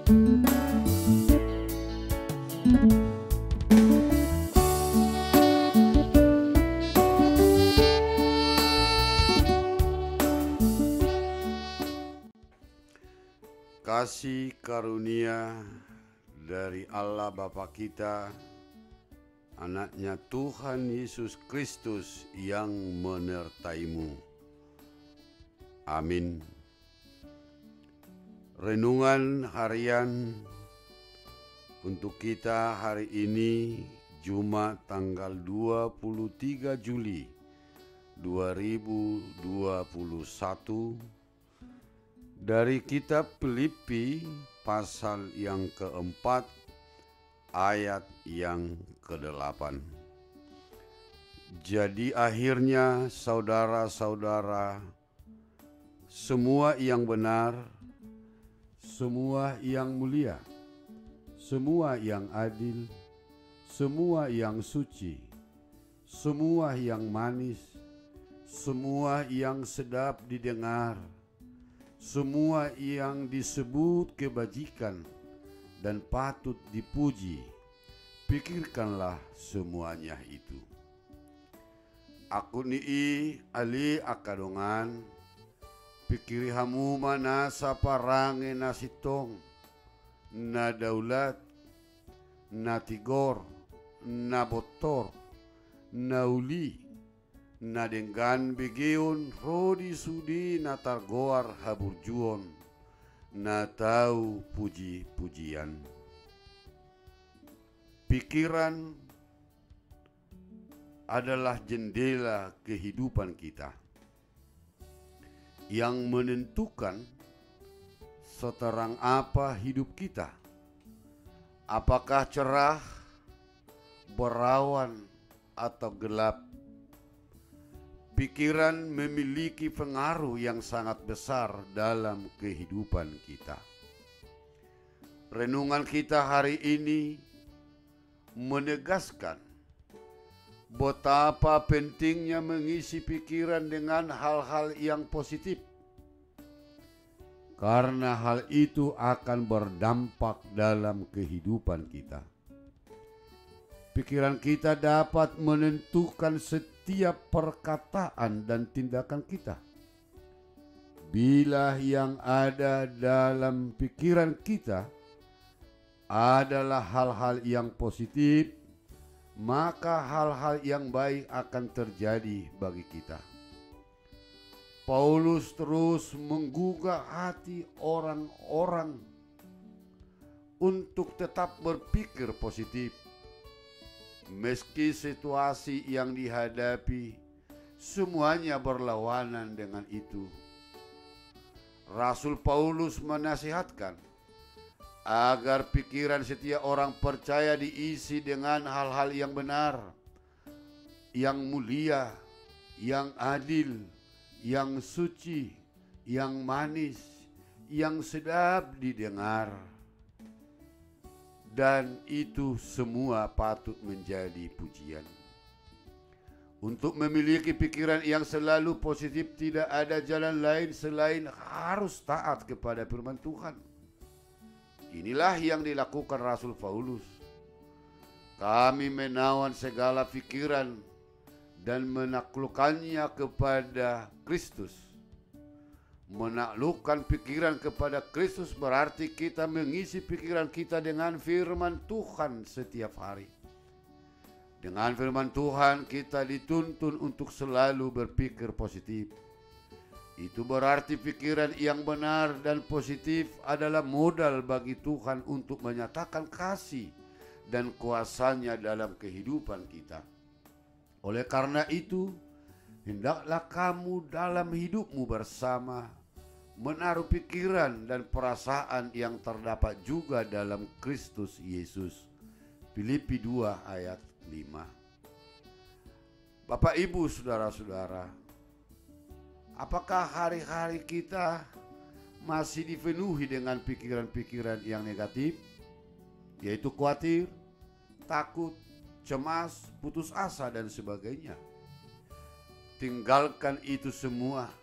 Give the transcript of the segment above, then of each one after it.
Kasih karunia dari Allah Bapa kita, Anaknya Tuhan Yesus Kristus yang menyertaimu. Amin. Renungan harian untuk kita hari ini, Jumat tanggal 23 Juli 2021, dari kitab Filipi pasal yang keempat ayat yang ke-8. Jadi akhirnya saudara-saudara, semua yang benar, semua yang mulia, semua yang adil, semua yang suci, semua yang manis, semua yang sedap didengar, semua yang disebut kebajikan dan patut dipuji, pikirkanlah semuanya itu. Aku nii ali akadongan, pikiri hamu mana saparange nasitong, na daulat, na tigor, na botor, na uli, na dengan begeon rodi sudi na targoar haburjuon, na tahu puji-pujian. Pikiran adalah jendela kehidupan kita yang menentukan seterang apa hidup kita. Apakah cerah, berawan, atau gelap. Pikiran memiliki pengaruh yang sangat besar dalam kehidupan kita. Renungan kita hari ini menegaskan betapa pentingnya mengisi pikiran dengan hal-hal yang positif, karena hal itu akan berdampak dalam kehidupan kita. Pikiran kita dapat menentukan setiap perkataan dan tindakan kita. Bila yang ada dalam pikiran kita adalah hal-hal yang positif, maka hal-hal yang baik akan terjadi bagi kita. Paulus terus menggugah hati orang-orang untuk tetap berpikir positif. Meski situasi yang dihadapi semuanya berlawanan dengan itu, Rasul Paulus menasihatkan agar pikiran setiap orang percaya diisi dengan hal-hal yang benar, yang mulia, yang adil, yang suci, yang manis, yang sedap didengar. Dan itu semua patut menjadi pujian. Untuk memiliki pikiran yang selalu positif, tidak ada jalan lain selain harus taat kepada firman Tuhan. Inilah yang dilakukan Rasul Paulus. Kami menawan segala pikiran dan menaklukkannya kepada Kristus. Menaklukkan pikiran kepada Kristus berarti kita mengisi pikiran kita dengan firman Tuhan setiap hari. Dengan firman Tuhan kita dituntun untuk selalu berpikir positif. Itu berarti pikiran yang benar dan positif adalah modal bagi Tuhan untuk menyatakan kasih dan kuasa-Nya dalam kehidupan kita. Oleh karena itu, hendaklah kamu dalam hidupmu bersama menaruh pikiran dan perasaan yang terdapat juga dalam Kristus Yesus. Filipi 2 ayat 5. Bapak, Ibu, saudara-saudara, apakah hari-hari kita masih dipenuhi dengan pikiran-pikiran yang negatif, yaitu khawatir, takut, cemas, putus asa, dan sebagainya? Tinggalkan itu semua.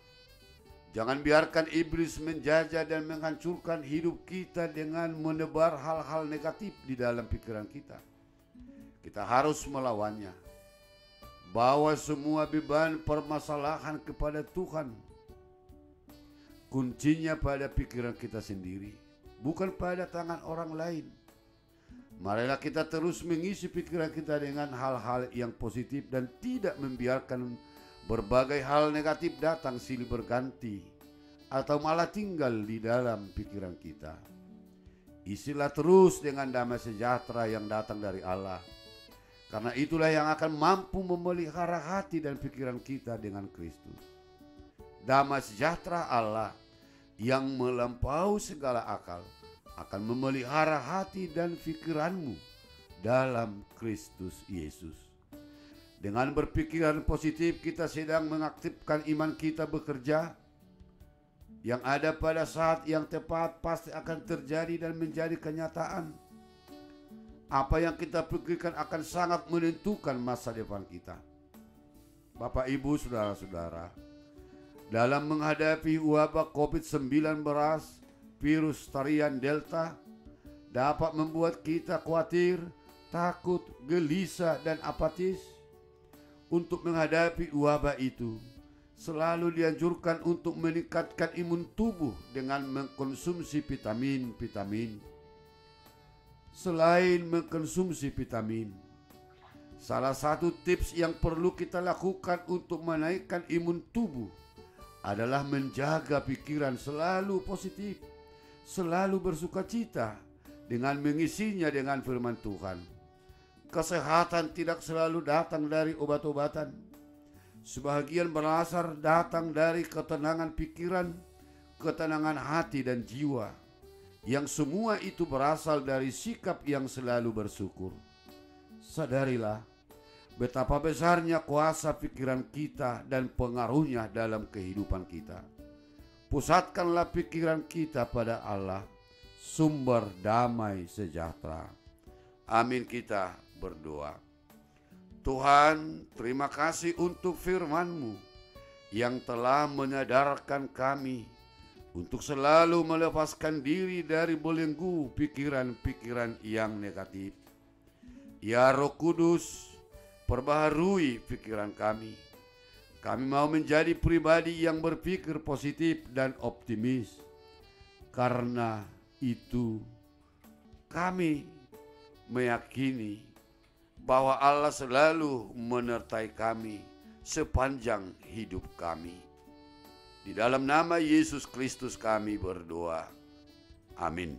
Jangan biarkan iblis menjajah dan menghancurkan hidup kita dengan menebar hal-hal negatif di dalam pikiran kita. Kita harus melawannya. Bawa semua beban permasalahan kepada Tuhan. Kuncinya pada pikiran kita sendiri, bukan pada tangan orang lain. Marilah kita terus mengisi pikiran kita dengan hal-hal yang positif dan tidak membiarkan berbagai hal negatif datang silih berganti atau malah tinggal di dalam pikiran kita. Isilah terus dengan damai sejahtera yang datang dari Allah. Karena itulah yang akan mampu memelihara hati dan pikiran kita dengan Kristus. Damai sejahtera Allah yang melampaui segala akal akan memelihara hati dan pikiranmu dalam Kristus Yesus. Dengan berpikiran positif kita sedang mengaktifkan iman kita bekerja. Yang ada pada saat yang tepat pasti akan terjadi dan menjadi kenyataan. Apa yang kita pikirkan akan sangat menentukan masa depan kita. Bapak, Ibu, saudara-saudara, dalam menghadapi wabah COVID-19, virus varian Delta dapat membuat kita khawatir, takut, gelisah, dan apatis. Untuk menghadapi wabah itu, selalu dianjurkan untuk meningkatkan imun tubuh dengan mengkonsumsi vitamin-vitamin. Selain mengkonsumsi vitamin, salah satu tips yang perlu kita lakukan untuk menaikkan imun tubuh adalah menjaga pikiran selalu positif, selalu bersukacita dengan mengisinya dengan firman Tuhan. Kesehatan tidak selalu datang dari obat-obatan. Sebahagian berasal datang dari ketenangan pikiran, ketenangan hati dan jiwa. Yang semua itu berasal dari sikap yang selalu bersyukur. Sadarilah betapa besarnya kuasa pikiran kita dan pengaruhnya dalam kehidupan kita. Pusatkanlah pikiran kita pada Allah, sumber damai sejahtera. Amin, kita berdoa. Tuhan, terima kasih untuk firman-Mu yang telah menyadarkan kami untuk selalu melepaskan diri dari belenggu pikiran-pikiran yang negatif. Ya Roh Kudus, perbaharui pikiran kami. Kami mau menjadi pribadi yang berpikir positif dan optimis. Karena itu kami meyakini bahwa Allah selalu menyertai kami sepanjang hidup kami. Di dalam nama Yesus Kristus kami berdoa. Amin.